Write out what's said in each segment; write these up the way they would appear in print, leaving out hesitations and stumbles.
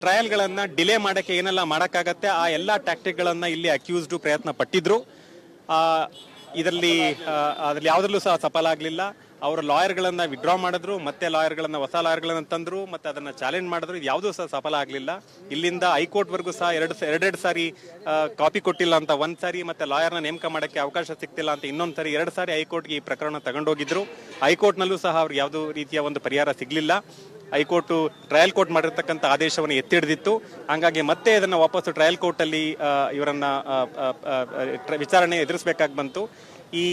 ಟ್ರಯಲ್ಗಳನ್ನ delay ಮಾಡಕ್ಕೆ ಏನೆಲ್ಲ ಮಾಡಕ್ಕಾಗತ್ತೆ ಆ ಎಲ್ಲ ಟ್ಯಾಕ್ಟಿಕ್ಗಳನ್ನ ಇಲ್ಲಿ ಅಕ್ಯೂಸ್ಡ್ ಪ್ರಯತ್ನ ಪಟ್ಟಿದ್ರು. ಇದರಲ್ಲಿ ಯಾವುದರಲ್ಲೂ ಸಹ ಸಫಲ ಆಗಲಿಲ್ಲ. ಅವರ ಲಾಯರ್ಗಳನ್ನ ವಿಡ್ರಾ ಮಾಡಿದ್ರು, ಮತ್ತೆ ಹೊಸ ಲಾಯರ್ಗಳನ್ನ ತಂದ್ರು, ಮತ್ತೆ ಅದನ್ನ ಚಾಲೆಂಜ್ ಮಾಡಿದ್ರು. ಇದು ಯಾವುದೂ ಸಹ ಸಫಲ ಆಗಲಿಲ್ಲ. ಇಲ್ಲಿಂದ ಹೈಕೋರ್ಟ್ ವರ್ಗೂ ಸಹ ಎರಡೆರಡು ಸಾರಿ ಕಾಪಿ ಕೊಟ್ಟಿಲ್ಲ ಅಂತ ಒಂದ್ ಸಾರಿ, ಮತ್ತೆ ಲಾಯರ್ನ ನೇಮಕ ಮಾಡಕ್ಕೆ ಅವಕಾಶ ಸಿಗ್ತಿಲ್ಲ ಅಂತ ಇನ್ನೊಂದ್ ಸಾರಿ, 2 ಸಾರಿ ಹೈಕೋರ್ಟ್ಗೆ ಈ ಪ್ರಕರಣ ತಗೊಂಡೋಗಿದ್ರು. ಹೈಕೋರ್ಟ್ನಲ್ಲೂ ಸಹ ಅವ್ರಿಗೆ ಯಾವುದೋ ರೀತಿಯ ಒಂದು ಪರಿಹಾರ ಸಿಗ್ಲಿಲ್ಲ. ಹೈಕೋರ್ಟ್ ಟ್ರಯಲ್ ಕೋರ್ಟ್ ಮಾಡಿರ್ತಕ್ಕಂಥ ಆದೇಶವನ್ನು ಎತ್ತಿಡಿದಿತ್ತು. ಹಂಗಾಗಿ ಮತ್ತೆ ಇದನ್ನ ವಾಪಸ್ ಟ್ರಯಲ್ ಕೋರ್ಟ್ ಅಲ್ಲಿ ಇವರನ್ನ ವಿಚಾರಣೆ ಎದುರಿಸಬೇಕಾಗಿ ಬಂತು. ಈ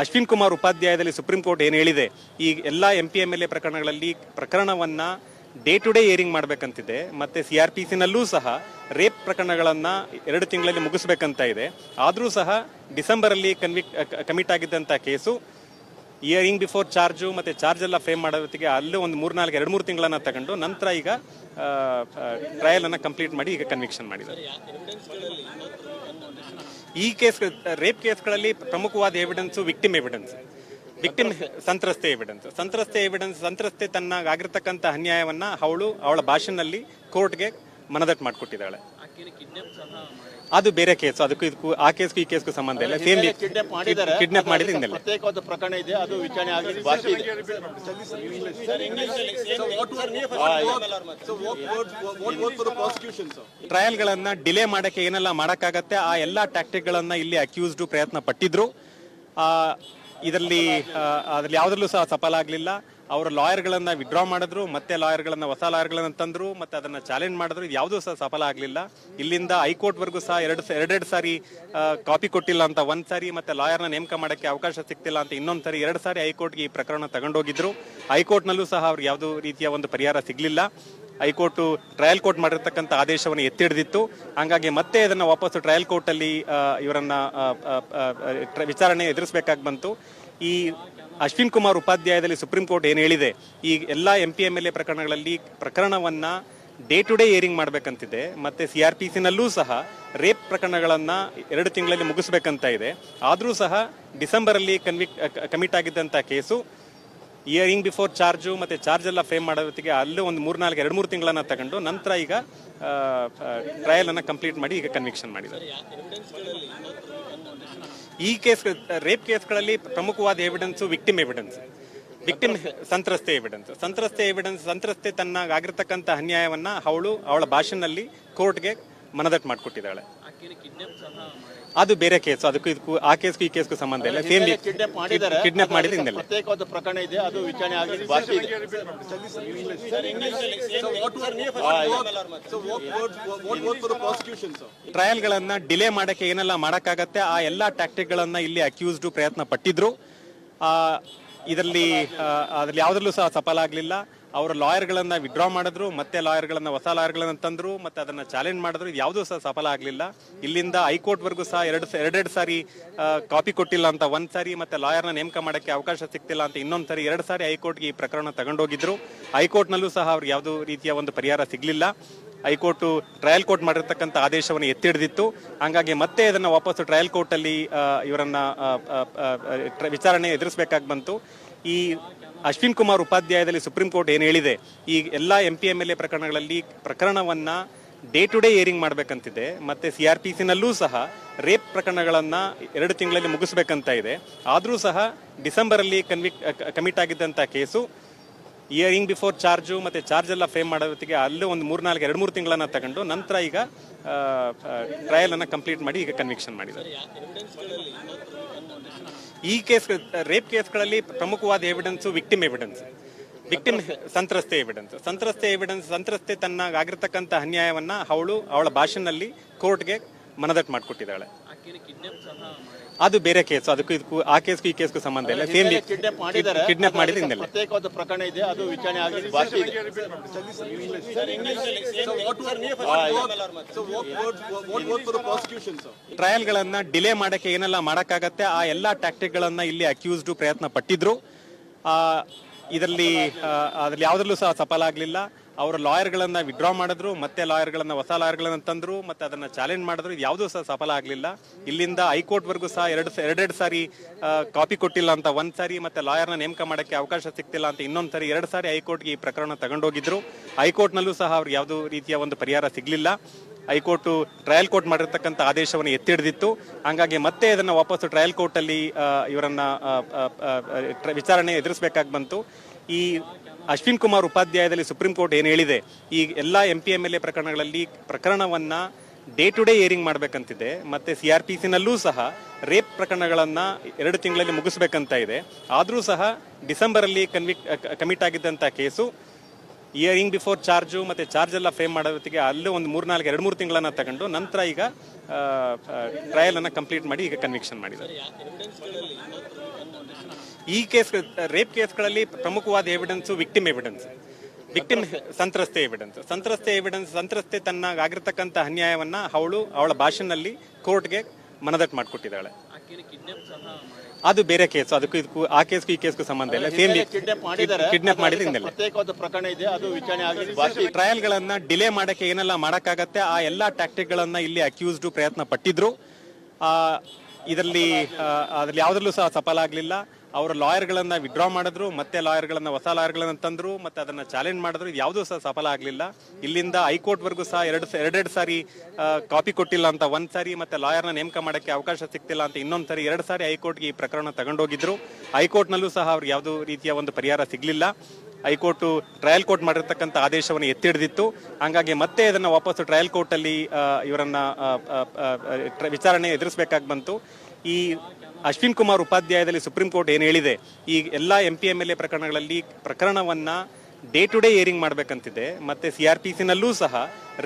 ಅಶ್ವಿನ್ ಕುಮಾರ್ ಉಪಾಧ್ಯಾಯದಲ್ಲಿ ಸುಪ್ರೀಂ ಕೋರ್ಟ್ ಏನು ಹೇಳಿದೆ, ಈ ಎಲ್ಲಾ MP MLA ಪ್ರಕರಣಗಳಲ್ಲಿ ಪ್ರಕರಣವನ್ನ ಡೇ ಟು ಡೇ ಹಿಯರಿಂಗ್ ಮಾಡಬೇಕಂತಿದೆ. ಮತ್ತೆ CRPC ನಲ್ಲೂ ಸಹ ರೇಪ್ ಪ್ರಕರಣಗಳನ್ನ 2 ತಿಂಗಳಲ್ಲಿ ಮುಗಿಸ್ಬೇಕಂತ ಇದೆ. ಆದ್ರೂ ಸಹ ಡಿಸೆಂಬರ್ ಅಲ್ಲಿ ಕಮಿಟ್ ಆಗಿದ್ದಂತ ಕೇಸು ಹಿಯರಿಂಗ್ ಬಿಫೋರ್ ಚಾರ್ಜು ಮತ್ತೆ ಚಾರ್ಜ್ ಎಲ್ಲ ಫ್ರೇಮ್ ಮಾಡೋದಕ್ಕೆ ಅಲ್ಲೂ ಒಂದು 2-3 ತಿಂಗಳನ್ನ ತಗೊಂಡು ನಂತರ ಈಗ ಟ್ರಯಲ್ ಅನ್ನ ಕಂಪ್ಲೀಟ್ ಮಾಡಿ ಈಗ ಕನ್ವಿಕ್ಷನ್ ಮಾಡಿದ್ದಾರೆ. ಈ ಕೇಸ್ ರೇಪ್ ಕೇಸ್ಗಳಲ್ಲಿ ಪ್ರಮುಖವಾದ ಎವಿಡೆನ್ಸ್ ವಿಕ್ಟಿಮ್ ಸಂತ್ರಸ್ತೆ ಎವಿಡೆನ್ಸ್. ಸಂತ್ರಸ್ತೆ ತನ್ನ ಆಗಿರ್ತಕ್ಕಂಥ ಅನ್ಯಾಯವನ್ನ ಅವಳ ಭಾಷೆನಲ್ಲಿ ಕೋರ್ಟ್ಗೆ ಮನದಟ್ಟು ಮಾಡಿಕೊಟ್ಟಿದ್ದಾಳೆ. ಅದು ಬೇರೆ ಕೇಸ್. ಅದಕ್ಕೂ ಆ ಕೇಸ್ಗೂ ಈ ಕೇಸ್ಗೂ ಸಂಬಂಧ ಇಲ್ಲ. ಸೇಮ್ ಕಿಡ್ನಾಪ್ ಮಾಡಿದ ಹಿನ್ನೆಲೆ ಪ್ರತ್ಯೇಕವಾದ ಪ್ರಕರಣ ಇದೆ, ಅದು ವಿಚಾರಣೆ ಆಗಲಿ. ಟ್ರಯಲ್ಗಳನ್ನ ಡಿಲೇ ಮಾಡಕ್ಕೆ ಏನೆಲ್ಲ ಮಾಡಕ್ಕಾಗತ್ತೆ ಆ ಎಲ್ಲಾ ಟ್ಯಾಕ್ಟಿಕ್ಗಳನ್ನ ಇಲ್ಲಿ ಅಕ್ಯೂಸ್ಡ್ ಪ್ರಯತ್ನ ಪಟ್ಟಿದ್ರು. ಇದರಲ್ಲಿ ಯಾವುದರಲ್ಲೂ ಸಹ ಸಫಲ ಆಗಲಿಲ್ಲ. ಅವರ ಲಾಯರ್ಗಳನ್ನ ವಿಡ್ರಾ ಮಾಡಿದ್ರು, ಮತ್ತೆ ಹೊಸ ಲಾಯರ್ಗಳನ್ನ ತಂದ್ರು, ಮತ್ತೆ ಅದನ್ನ ಚಾಲೆಂಜ್ ಮಾಡಿದ್ರು. ಇದು ಯಾವುದೂ ಸಹ ಸಫಲ ಆಗಲಿಲ್ಲ. ಇಲ್ಲಿಂದ ಹೈಕೋರ್ಟ್ ವರ್ಗೂ ಸಹ ಎರಡೆರಡು ಸಾರಿ ಕಾಪಿ ಕೊಟ್ಟಿಲ್ಲ ಅಂತ ಒಂದ್ ಸಾರಿ, ಮತ್ತೆ ಲಾಯರ್ನ ನೇಮಕ ಮಾಡಕ್ಕೆ ಅವಕಾಶ ಸಿಗ್ತಿಲ್ಲ ಅಂತ ಇನ್ನೊಂದ್ ಸಾರಿ, 2 ಸಾರಿ ಹೈಕೋರ್ಟ್ಗೆ ಈ ಪ್ರಕರಣ ತಗೊಂಡೋಗಿದ್ರು. ಹೈಕೋರ್ಟ್ನಲ್ಲೂ ಸಹ ಅವ್ರಿಗೆ ಯಾವುದೋ ರೀತಿಯ ಒಂದು ಪರಿಹಾರ ಸಿಗ್ಲಿಲ್ಲ. ಹೈಕೋರ್ಟ್ ಟ್ರಯಲ್ ಕೋರ್ಟ್ ಮಾಡಿರ್ತಕ್ಕಂಥ ಆದೇಶವನ್ನು ಎತ್ತಿಡಿದಿತ್ತು. ಹಂಗಾಗಿ ಮತ್ತೆ ಇದನ್ನ ವಾಪಸ್ ಟ್ರಯಲ್ ಕೋರ್ಟ್ ಅಲ್ಲಿ ಇವರನ್ನ ವಿಚಾರಣೆ ಎದುರಿಸಬೇಕಾಗಿ ಬಂತು. ಈ ಅಶ್ವಿನ್ ಕುಮಾರ್ ಉಪಾಧ್ಯಾಯದಲ್ಲಿ ಸುಪ್ರೀಂ ಕೋರ್ಟ್ ಏನು ಹೇಳಿದೆ, ಈ ಎಲ್ಲಾ MP MLA ಪ್ರಕರಣಗಳಲ್ಲಿ ಪ್ರಕರಣವನ್ನ ಡೇ ಟು ಡೇ ಹಿಯರಿಂಗ್ ಮಾಡಬೇಕಂತಿದೆ. ಮತ್ತೆ CRPC ನಲ್ಲೂ ಸಹ ರೇಪ್ ಪ್ರಕರಣಗಳನ್ನ 2 ತಿಂಗಳಲ್ಲಿ ಮುಗಿಸ್ಬೇಕಂತ ಇದೆ. ಆದ್ರೂ ಸಹ ಡಿಸೆಂಬರ್ ಅಲ್ಲಿ ಕಮಿಟ್ ಆಗಿದ್ದಂತ ಕೇಸು ಹಿಯರಿಂಗ್ ಬಿಫೋರ್ ಚಾರ್ಜು ಮತ್ತೆ ಚಾರ್ಜ್ ಎಲ್ಲ ಫ್ರೇಮ್ ಮಾಡೋದಕ್ಕೆ ಅಲ್ಲೂ ಒಂದು 2-3 ತಿಂಗಳನ್ನ ತಗೊಂಡು ನಂತರ ಈಗ ಟ್ರಯಲ್ ಅನ್ನ ಕಂಪ್ಲೀಟ್ ಮಾಡಿ ಈಗ ಕನ್ವಿಕ್ಷನ್ ಮಾಡಿದ್ದಾರೆ. ಈ ಕೇಸ್ ರೇಪ್ ಕೇಸ್ಗಳಲ್ಲಿ ಪ್ರಮುಖವಾದ ಎವಿಡೆನ್ಸ್ ವಿಕ್ಟಿಮ್ ಸಂತ್ರಸ್ತೆ ಎವಿಡೆನ್ಸ್. ಸಂತ್ರಸ್ತೆ ತನ್ನ ಆಗಿರ್ತಕ್ಕಂಥ ಅನ್ಯಾಯವನ್ನ ಅವಳ ಭಾಷೆನಲ್ಲಿ ಕೋರ್ಟ್ಗೆ ಮನದಟ್ಟು ಮಾಡಿಕೊಟ್ಟಿದ್ದಾಳೆ. ಅದು ಬೇರೆ ಕೇಸ್. ಅದಕ್ಕೂ ಆ ಕೇಸ್ಗೂ ಈ ಕೇಸ್ಗೂ ಸಂಬಂಧ ಇಲ್ಲ. ಸೇಮ್ ಕಿಡ್ನಾಪ್ ಮಾಡಿದ ಹಿನ್ನೆಲೆ ಪ್ರತ್ಯೇಕವಾದ ಪ್ರಕರಣ ಇದೆ, ಅದು ವಿಚಾರಣೆ ಆಗಲಿ. ಟ್ರಯಲ್ಗಳನ್ನ ಡಿಲೇ ಮಾಡಕ್ಕೆ ಏನೆಲ್ಲ ಮಾಡಕ್ಕಾಗತ್ತೆ ಆ ಎಲ್ಲಾ ಟ್ಯಾಕ್ಟಿಕ್ಗಳನ್ನ ಇಲ್ಲಿ ಅಕ್ಯೂಸ್ಡ್ ಪ್ರಯತ್ನ ಪಟ್ಟಿದ್ರು. ಇದರಲ್ಲಿ ಯಾವುದರಲ್ಲೂ ಸಹ ಸಫಲ ಆಗಲಿಲ್ಲ. ಅವರ ಲಾಯರ್ಗಳನ್ನ ವಿಡ್ರಾ ಮಾಡಿದ್ರು, ಮತ್ತೆ ಹೊಸ ಲಾಯರ್ಗಳನ್ನ ತಂದ್ರು, ಮತ್ತೆ ಅದನ್ನ ಚಾಲೆಂಜ್ ಮಾಡಿದ್ರು. ಇದು ಯಾವುದೂ ಸಹ ಸಫಲ ಆಗಲಿಲ್ಲ. ಇಲ್ಲಿಂದ ಹೈಕೋರ್ಟ್ ವರ್ಗೂ ಸಹ ಎರಡೆರಡು ಸಾರಿ ಕಾಪಿ ಕೊಟ್ಟಿಲ್ಲ ಅಂತ ಒಂದ್ ಸಾರಿ, ಮತ್ತೆ ಲಾಯರ್ನ ನೇಮಕ ಮಾಡಕ್ಕೆ ಅವಕಾಶ ಸಿಗ್ತಿಲ್ಲ ಅಂತ ಇನ್ನೊಂದ್ ಸಾರಿ, 2 ಸಾರಿ ಹೈಕೋರ್ಟ್ಗೆ ಈ ಪ್ರಕರಣ ತಗೊಂಡೋಗಿದ್ರು. ಹೈಕೋರ್ಟ್ನಲ್ಲೂ ಸಹ ಅವ್ರಿಗೆ ಯಾವುದೋ ರೀತಿಯ ಒಂದು ಪರಿಹಾರ ಸಿಗ್ಲಿಲ್ಲ. ಹೈಕೋರ್ಟ್ ಟ್ರಯಲ್ ಕೋರ್ಟ್ ಮಾಡಿರ್ತಕ್ಕಂಥ ಆದೇಶವನ್ನು ಎತ್ತಿಡಿದಿತ್ತು. ಹಂಗಾಗಿ ಮತ್ತೆ ಇದನ್ನ ವಾಪಸ್ ಟ್ರಯಲ್ ಕೋರ್ಟ್ ಅಲ್ಲಿ ಇವರನ್ನ ವಿಚಾರಣೆ ಎದುರಿಸಬೇಕಾಗಿ ಬಂತು. ಈ ಅಶ್ವಿನ್ ಕುಮಾರ್ ಉಪಾಧ್ಯಾಯದಲ್ಲಿ ಸುಪ್ರೀಂ ಕೋರ್ಟ್ ಏನು ಹೇಳಿದೆ, ಈ ಎಲ್ಲಾ MP MLA ಪ್ರಕರಣಗಳಲ್ಲಿ ಪ್ರಕರಣವನ್ನ ಡೇ ಟು ಡೇ ಹಿಯರಿಂಗ್ ಮಾಡಬೇಕಂತಿದೆ. ಮತ್ತೆ CRPC ನಲ್ಲೂ ಸಹ ರೇಪ್ ಪ್ರಕರಣಗಳನ್ನ 2 ತಿಂಗಳಲ್ಲಿ ಮುಗಿಸ್ಬೇಕಂತ ಇದೆ. ಆದ್ರೂ ಸಹ ಡಿಸೆಂಬರ್ ಅಲ್ಲಿ ಕಮಿಟ್ ಆಗಿದ್ದಂತ ಕೇಸು ಹಿಯರಿಂಗ್ ಬಿಫೋರ್ ಚಾರ್ಜು ಮತ್ತೆ ಚಾರ್ಜ್ ಎಲ್ಲ ಫ್ರೇಮ್ ಮಾಡೋದಕ್ಕೆ ಅಲ್ಲೂ ಒಂದು 2-3 ತಿಂಗಳನ್ನ ತಗೊಂಡು ನಂತರ ಈಗ ಟ್ರಯಲ್ ಅನ್ನ ಕಂಪ್ಲೀಟ್ ಮಾಡಿ ಈಗ ಕನ್ವಿಕ್ಷನ್ ಮಾಡಿದ್ದಾರೆ. ಈ ಕೇಸ್ ರೇಪ್ ಕೇಸ್ಗಳಲ್ಲಿ ಪ್ರಮುಖವಾದ ಎವಿಡೆನ್ಸ್ ವಿಕ್ಟಿಮ್ ಸಂತ್ರಸ್ತೆ ಎವಿಡೆನ್ಸ್. ಸಂತ್ರಸ್ತೆ ತನ್ನ ಆಗಿರ್ತಕ್ಕಂಥ ಅನ್ಯಾಯವನ್ನ ಅವಳ ಭಾಷೆನಲ್ಲಿ ಕೋರ್ಟ್ಗೆ ಮನದಟ್ಟು ಮಾಡಿಕೊಟ್ಟಿದ್ದಾಳೆ. ಅದು ಬೇರೆ ಕೇಸ್. ಅದಕ್ಕೂ ಆ ಕೇಸ್ಗೂ ಈ ಕೇಸ್ಗೂ ಸಂಬಂಧ ಇಲ್ಲ. ಸೇಮ್ ಕಿಡ್ನಾಪ್ ಮಾಡಿದ ಹಿನ್ನೆಲೆ ಪ್ರತ್ಯೇಕವಾದ ಪ್ರಕರಣ ಇದೆ, ಅದು ವಿಚಾರಣೆ ಆಗಲಿ. ಟ್ರಯಲ್ಗಳನ್ನ ಡಿಲೇ ಮಾಡಕ್ಕೆ ಏನೆಲ್ಲ ಮಾಡಕ್ಕಾಗತ್ತೆ ಆ ಎಲ್ಲಾ ಟ್ಯಾಕ್ಟಿಕ್ಗಳನ್ನ ಇಲ್ಲಿ ಅಕ್ಯೂಸ್ಡ್ ಪ್ರಯತ್ನ ಪಟ್ಟಿದ್ರು. ಇದರಲ್ಲಿ ಯಾವುದರಲ್ಲೂ ಸಹ ಸಫಲ ಆಗಲಿಲ್ಲ. ಅವರ ಲಾಯರ್ಗಳನ್ನ ವಿಡ್ರಾ ಮಾಡಿದ್ರು, ಮತ್ತೆ ಲಾಯರ್ಗಳನ್ನ ಹೊಸ ಲಾಯರ್ಗಳನ್ನ ತಂದ್ರು, ಮತ್ತೆ ಅದನ್ನ ಚಾಲೆಂಜ್ ಮಾಡಿದ್ರು. ಇದು ಯಾವುದೂ ಸಹ ಸಫಲ ಆಗಲಿಲ್ಲ. ಇಲ್ಲಿಂದ ಹೈಕೋರ್ಟ್ ವರ್ಗೂ ಸಹ ಎರಡೆರಡು ಸಾರಿ ಕಾಪಿ ಕೊಟ್ಟಿಲ್ಲ ಅಂತ ಒಂದ್ ಸಾರಿ, ಮತ್ತೆ ಲಾಯರ್ನ ನೇಮಕ ಮಾಡಕ್ಕೆ ಅವಕಾಶ ಸಿಗ್ತಿಲ್ಲ ಅಂತ ಇನ್ನೊಂದ್ ಸಾರಿ, 2 ಸಾರಿ ಹೈಕೋರ್ಟ್ಗೆ ಈ ಪ್ರಕರಣ ತಗೊಂಡೋಗಿದ್ರು. ಹೈಕೋರ್ಟ್ನಲ್ಲೂ ಸಹ ಅವ್ರಿಗೆ ಯಾವುದೂ ರೀತಿಯ ಒಂದು ಪರಿಹಾರ ಸಿಗ್ಲಿಲ್ಲ. ಹೈಕೋರ್ಟ್ ಟ್ರಯಲ್ ಕೋರ್ಟ್ ಮಾಡಿರ್ತಕ್ಕಂಥ ಆದೇಶವನ್ನು ಎತ್ತಿಡಿದಿತ್ತು. ಹಂಗಾಗಿ ಮತ್ತೆ ಇದನ್ನ ವಾಪಸ್ ಟ್ರಯಲ್ ಕೋರ್ಟ್ ಅಲ್ಲಿ ಇವರನ್ನ ವಿಚಾರಣೆ ಎದುರಿಸಬೇಕಾಗಿ ಬಂತು. ಈ ಅಶ್ವಿನ್ ಕುಮಾರ್ ಉಪಾಧ್ಯಾಯದಲ್ಲಿ ಸುಪ್ರೀಂ ಕೋರ್ಟ್ ಏನು ಹೇಳಿದೆ, ಈ ಎಲ್ಲಾ MP MLA ಪ್ರಕರಣಗಳಲ್ಲಿ ಪ್ರಕರಣವನ್ನ ಡೇ ಟು ಡೇ ಹಿಯರಿಂಗ್ ಮಾಡಬೇಕಂತಿದೆ. ಮತ್ತೆ CRPC ನಲ್ಲೂ ಸಹ ರೇಪ್ ಪ್ರಕರಣಗಳನ್ನ 2 ತಿಂಗಳಲ್ಲಿ ಮುಗಿಸ್ಬೇಕಂತ ಇದೆ. ಆದ್ರೂ ಸಹ ಡಿಸೆಂಬರ್ ಅಲ್ಲಿ ಕಮಿಟ್ ಆಗಿದ್ದಂತ ಕೇಸು ಹಿಯರಿಂಗ್ ಬಿಫೋರ್ ಚಾರ್ಜು ಮತ್ತೆ ಚಾರ್ಜ್ ಎಲ್ಲ ಫ್ರೇಮ್ ಮಾಡೋದಕ್ಕೆ ಅಲ್ಲೂ ಒಂದು 2-3 ತಿಂಗಳನ್ನ ತಗೊಂಡು ನಂತರ ಈಗ ಟ್ರಯಲ್ ಅನ್ನ ಕಂಪ್ಲೀಟ್ ಮಾಡಿ ಈಗ ಕನ್ವಿಕ್ಷನ್ ಮಾಡಿದ್ದಾರೆ. ಈ ಕೇಸ್ ರೇಪ್ ಕೇಸ್ಗಳಲ್ಲಿ ಪ್ರಮುಖವಾದ ಎವಿಡೆನ್ಸ್ ವಿಕ್ಟಿಮ್ ಎವಿಡೆನ್ಸ್, ಸಂತ್ರಸ್ತೆ ಎವಿಡೆನ್ಸ್. ಸಂತ್ರಸ್ತೆ ತನ್ನ ಆಗಿರ್ತಕ್ಕಂಥ ಅನ್ಯಾಯವನ್ನ ಅವಳ ಭಾಷೆನಲ್ಲಿ ಕೋರ್ಟ್ಗೆ ಮನದಟ್ಟು ಮಾಡಿಕೊಟ್ಟಿದ್ದಾಳೆ. ಅದು ಬೇರೆ ಕೇಸ್, ಅದಕ್ಕೂ ಆ ಕೇಸ್ಗೂ ಈ ಕೇಸ್ಗೂ ಸಂಬಂಧ ಇಲ್ಲ. ಸೇಮ್ ಕಿಡ್ನಾಪ್ ಮಾಡಿದ್ರೆ ಇನ್ನೆಲ್ಲ ಪ್ರತ್ಯೇಕವಾದ ಪ್ರಕರಣ ಇದೆ, ಅದು ವಿಚಾರಣೆ ಆಗಿದೆ. ಟ್ರಯಲ್ ಗಳನ್ನ ಡಿಲೇ ಮಾಡಕ್ಕೆ ಏನೆಲ್ಲ ಮಾಡಕ್ಕಾಗತ್ತೆ ಆ ಎಲ್ಲಾ ಟ್ಯಾಕ್ಟಿಕ್ ಗಳನ್ನ ಇಲ್ಲಿ ಅಕ್ಯೂಸ್ಡ್ ಪ್ರಯತ್ನ ಪಟ್ಟಿದ್ರು. ಇದರಲ್ಲಿ ಯಾವುದ್ರಲ್ಲೂ ಸಹ ಸಫಲ ಆಗಲಿಲ್ಲ. ಅವರ ಲಾಯರ್ಗಳನ್ನ ವಿಡ್ರಾ ಮಾಡಿದ್ರು, ಮತ್ತೆ ಲಾಯರ್ಗಳನ್ನ ಹೊಸ ಲಾಯರ್ಗಳನ್ನ ತಂದ್ರು, ಮತ್ತೆ ಅದನ್ನ ಚಾಲೆಂಜ್ ಮಾಡಿದ್ರು. ಇದು ಯಾವುದೂ ಸಹ ಸಫಲ ಆಗಲಿಲ್ಲ. ಇಲ್ಲಿಂದ ಹೈಕೋರ್ಟ್ ವರ್ಗೂ ಸಹ ಎರಡೆರಡು ಸಾರಿ ಕಾಪಿ ಕೊಟ್ಟಿಲ್ಲ ಅಂತ ಒಂದ್ ಸಾರಿ, ಮತ್ತೆ ಲಾಯರ್ನ ನೇಮಕ ಮಾಡಕ್ಕೆ ಅವಕಾಶ ಸಿಗ್ತಿಲ್ಲ ಅಂತ ಇನ್ನೊಂದ್ ಸಾರಿ, 2 ಸಾರಿ ಹೈಕೋರ್ಟ್ಗೆ ಈ ಪ್ರಕರಣ ತಗೊಂಡೋಗಿದ್ರು. ಹೈಕೋರ್ಟ್ನಲ್ಲೂ ಸಹ ಅವ್ರಿಗೆ ಯಾವುದೂ ರೀತಿಯ ಒಂದು ಪರಿಹಾರ ಸಿಗ್ಲಿಲ್ಲ. ಹೈಕೋರ್ಟ್ ಟ್ರಯಲ್ ಕೋರ್ಟ್ ಮಾಡಿರ್ತಕ್ಕಂಥ ಆದೇಶವನ್ನು ಎತ್ತಿಡಿದಿತ್ತು. ಹಂಗಾಗಿ ಮತ್ತೆ ಇದನ್ನ ವಾಪಸ್ ಟ್ರಯಲ್ ಕೋರ್ಟ್ ಅಲ್ಲಿ ಇವರನ್ನ ವಿಚಾರಣೆ ಎದುರಿಸಬೇಕಾಗಿ ಬಂತು. ಈ ಅಶ್ವಿನ್ ಕುಮಾರ್ ಉಪಾಧ್ಯಾಯದಲ್ಲಿ ಸುಪ್ರೀಂ ಕೋರ್ಟ್ ಏನು ಹೇಳಿದೆ, ಈ ಎಲ್ಲಾ MP MLA ಪ್ರಕರಣಗಳಲ್ಲಿ ಪ್ರಕರಣವನ್ನ ಡೇ ಟು ಡೇ ಹಿಯರಿಂಗ್ ಮಾಡಬೇಕಂತಿದೆ. ಮತ್ತೆ CRPC ನಲ್ಲೂ ಸಹ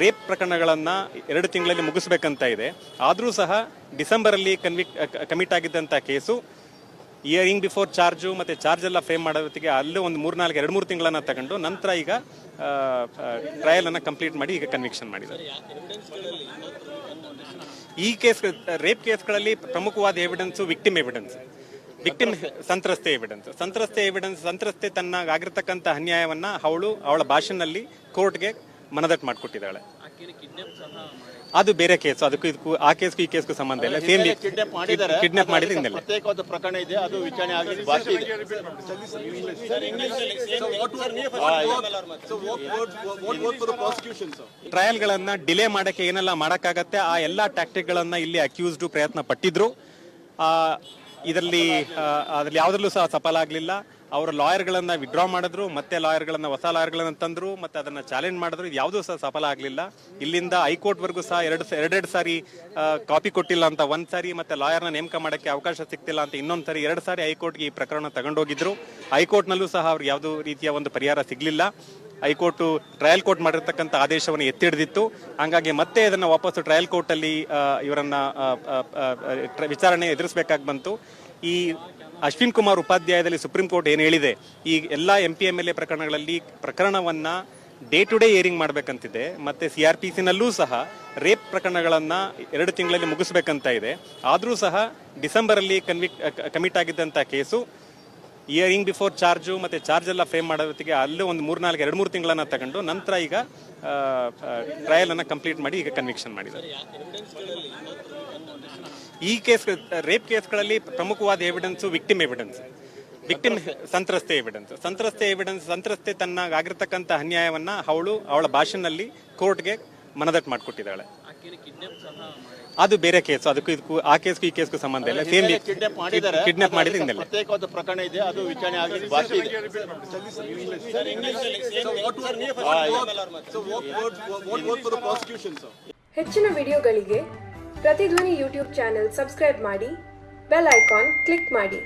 ರೇಪ್ ಪ್ರಕರಣಗಳನ್ನ 2 ತಿಂಗಳಲ್ಲಿ ಮುಗಿಸ್ಬೇಕಂತ ಇದೆ. ಆದ್ರೂ ಸಹ ಡಿಸೆಂಬರ್ ಅಲ್ಲಿ ಕಮಿಟ್ ಆಗಿದ್ದಂತ ಕೇಸು ಹಿಯರಿಂಗ್ ಬಿಫೋರ್ ಚಾರ್ಜು ಮತ್ತೆ ಚಾರ್ಜ್ ಎಲ್ಲ ಫ್ರೇಮ್ ಮಾಡೋದಕ್ಕೆ ಅಲ್ಲೂ ಒಂದು 2-3 ತಿಂಗಳನ್ನ ತಗೊಂಡು ನಂತರ ಈಗ ಟ್ರಯಲ್ ಅನ್ನ ಕಂಪ್ಲೀಟ್ ಮಾಡಿ ಈಗ ಕನ್ವಿಕ್ಷನ್ ಮಾಡಿದ್ದಾರೆ. ಈ ಕೇಸ್ ರೇಪ್ ಕೇಸ್ಗಳಲ್ಲಿ ಪ್ರಮುಖವಾದ ಎವಿಡೆನ್ಸ್ ವಿಕ್ಟಿಮ್ ಸಂತ್ರಸ್ತೆ ಎವಿಡೆನ್ಸ್. ಸಂತ್ರಸ್ತೆ ತನ್ನ ಆಗಿರ್ತಕ್ಕಂಥ ಅನ್ಯಾಯವನ್ನ ಅವಳ ಭಾಷೆನಲ್ಲಿ ಕೋರ್ಟ್ಗೆ ಮನದಟ್ಟು ಮಾಡಿಕೊಟ್ಟಿದ್ದಾಳೆ. ಅದು ಬೇರೆ ಕೇಸ್, ಅದಕ್ಕೂ ಆ ಕೇಸ್ಗೂ ಈ ಕೇಸ್ಗೂ ಸಂಬಂಧ ಇಲ್ಲ. ಸೇಮ್ ಕಿಡ್ನಾಪ್ ಮಾಡಿದ್ರೆ ಇನ್ನೆಲ್ಲ ಪ್ರತ್ಯೇಕವಾದ ಪ್ರಕರಣ ಇದೆ, ಅದು ವಿಚಾರಣೆ ಆಗಿದೆ. ಟ್ರಯಲ್ ಗಳನ್ನ ಡಿಲೇ ಮಾಡಕ್ಕೆ ಏನೆಲ್ಲ ಮಾಡಕ್ಕಾಗತ್ತೆ ಆ ಎಲ್ಲಾ ಟ್ಯಾಕ್ಟಿಕ್ ಗಳನ್ನ ಇಲ್ಲಿ ಅಕ್ಯೂಸ್ಡ್ ಪ್ರಯತ್ನ ಪಟ್ಟಿದ್ರು. ಇದರಲ್ಲಿ ಯಾವುದ್ರಲ್ಲೂ ಸಹ ಸಫಲ ಆಗಲಿಲ್ಲ. ಅವರ ಲಾಯರ್ಗಳನ್ನ ವಿಡ್ರಾ ಮಾಡಿದ್ರು, ಮತ್ತೆ ಲಾಯರ್ಗಳನ್ನ ಹೊಸ ಲಾಯರ್ಗಳನ್ನ ತಂದ್ರು, ಮತ್ತೆ ಅದನ್ನ ಚಾಲೆಂಜ್ ಮಾಡಿದ್ರು. ಇದು ಯಾವುದೂ ಸಹ ಸಫಲ ಆಗಲಿಲ್ಲ. ಇಲ್ಲಿಂದ ಹೈಕೋರ್ಟ್ ವರ್ಗೂ ಸಹ ಎರಡೆರಡು ಸಾರಿ ಕಾಪಿ ಕೊಟ್ಟಿಲ್ಲ ಅಂತ ಒಂದ್ ಸಾರಿ, ಮತ್ತೆ ಲಾಯರ್ನ ನೇಮಕ ಮಾಡಕ್ಕೆ ಅವಕಾಶ ಸಿಗ್ತಿಲ್ಲ ಅಂತ ಇನ್ನೊಂದ್ ಸಾರಿ, 2 ಸಾರಿ ಹೈಕೋರ್ಟ್ಗೆ ಈ ಪ್ರಕರಣ ತಗೊಂಡೋಗಿದ್ರು. ಹೈಕೋರ್ಟ್ನಲ್ಲೂ ಸಹ ಅವ್ರಿಗೆ ಯಾವುದೂ ರೀತಿಯ ಒಂದು ಪರಿಹಾರ ಸಿಗ್ಲಿಲ್ಲ. ಹೈಕೋರ್ಟ್ ಟ್ರಯಲ್ ಕೋರ್ಟ್ ಮಾಡಿರ್ತಕ್ಕಂಥ ಆದೇಶವನ್ನು ಎತ್ತಿಡಿದಿತ್ತು. ಹಂಗಾಗಿ ಮತ್ತೆ ಇದನ್ನ ವಾಪಸ್ ಟ್ರಯಲ್ ಕೋರ್ಟ್ ಅಲ್ಲಿ ಇವರನ್ನ ವಿಚಾರಣೆ ಎದುರಿಸಬೇಕಾಗಿ ಬಂತು. ಈ ಅಶ್ವಿನ್ ಕುಮಾರ್ ಉಪಾಧ್ಯಾಯದಲ್ಲಿ ಸುಪ್ರೀಂ ಕೋರ್ಟ್ ಏನು ಹೇಳಿದೆ, ಈ ಎಲ್ಲಾ MP MLA ಪ್ರಕರಣಗಳಲ್ಲಿ ಪ್ರಕರಣವನ್ನ ಡೇ ಟು ಡೇ ಹಿಯರಿಂಗ್ ಮಾಡಬೇಕಂತಿದೆ. ಮತ್ತೆ CRPC ನಲ್ಲೂ ಸಹ ರೇಪ್ ಪ್ರಕರಣಗಳನ್ನ 2 ತಿಂಗಳಲ್ಲಿ ಮುಗಿಸ್ಬೇಕಂತ ಇದೆ. ಆದ್ರೂ ಸಹ ಡಿಸೆಂಬರ್ ಅಲ್ಲಿ ಕಮಿಟ್ ಆಗಿದ್ದಂತ ಕೇಸು ಹಿಯರಿಂಗ್ ಬಿಫೋರ್ ಚಾರ್ಜು ಮತ್ತೆ ಚಾರ್ಜ್ ಎಲ್ಲ ಫ್ರೇಮ್ ಮಾಡೋದಕ್ಕೆ ಅಲ್ಲೂ ಒಂದು 2-3 ತಿಂಗಳನ್ನ ತಗೊಂಡು ನಂತರ ಈಗ ಟ್ರಯಲ್ ಅನ್ನ ಕಂಪ್ಲೀಟ್ ಮಾಡಿ ಈಗ ಕನ್ವಿಕ್ಷನ್ ಮಾಡಿದ್ದಾರೆ. ಈ ಕೇಸ್ ರೇಪ್ ಕೇಸ್ಗಳಲ್ಲಿ ಪ್ರಮುಖವಾದ ಎವಿಡೆನ್ಸ್ ವಿಕ್ಟಿಮ್ ಸಂತ್ರಸ್ತೆ ಎವಿಡೆನ್ಸ್. ಸಂತ್ರಸ್ತೆ ತನ್ನ ಆಗಿರ್ತಕ್ಕಂಥ ಅನ್ಯಾಯವನ್ನ ಅವಳ ಭಾಷೆನಲ್ಲಿ ಕೋರ್ಟ್ಗೆ ಮನದಟ್ಟು ಮಾಡಿಕೊಟ್ಟಿದ್ದಾಳೆ. ಅದು ಬೇರೆ ಕೇಸ್, ಅದಕ್ಕೂ ಆ ಕೇಸ್ಗೂ ಈ ಕೇಸ್ಗೂ ಸಂಬಂಧ ಇಲ್ಲ. ಸೇಮ್ ಕಿಡ್ನಾಪ್ ಮಾಡಿದ್ರೆ ಇನ್ನೆಲ್ಲ ಪ್ರತ್ಯೇಕವಾದ ಪ್ರಕರಣ ಇದೆ, ಅದು ವಿಚಾರಣೆ ಆಗಿದೆ. ಹೆಚ್ಚಿನ ವಿಡಿಯೋಗಳಿಗೆ ಪ್ರತಿಧ್ವನಿ ಯೂಟ್ಯೂಬ್ ಚಾನೆಲ್ ಸಬ್ಸ್ಕ್ರೈಬ್ ಮಾಡಿ, ಬೆಲ್ ಐಕಾನ್ ಕ್ಲಿಕ್ ಮಾಡಿ.